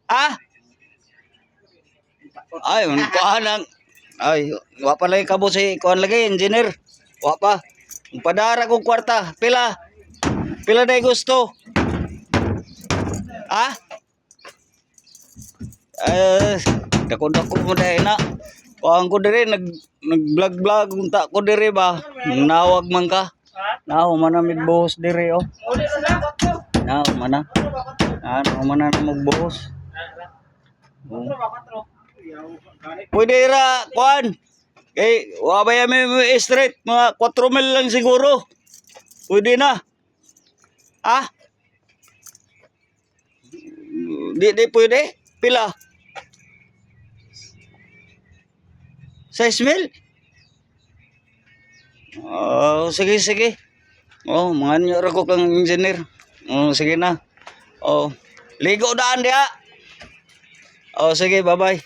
Ah, ay, kuha lang. Ay, wa pa lagi kabo si kuha lagi, engineer. Wa pa. Padara kong kwarta. Pila? Pila na gusto? Ah? Eh, dako-dako mo dahil na. Kuhaan ko diri, nag-vlog-vlog unta ko diri ba? Nawag man ka. Naw, manamid buhos diri, oh. Naw, mana. Naw, mana na magbuhos. Oh. Pwede ra, kuhan. Wa ba yan may straight? Mga 4 mil lang siguro. Pwede na. Ah? Di pwede? Pila? 6 mil? Oh, sige, sige. Oh, mga nyo ra ko kang engineer. Oh, sige na. Oh, ligo daan dia. Oh, sige, bye-bye.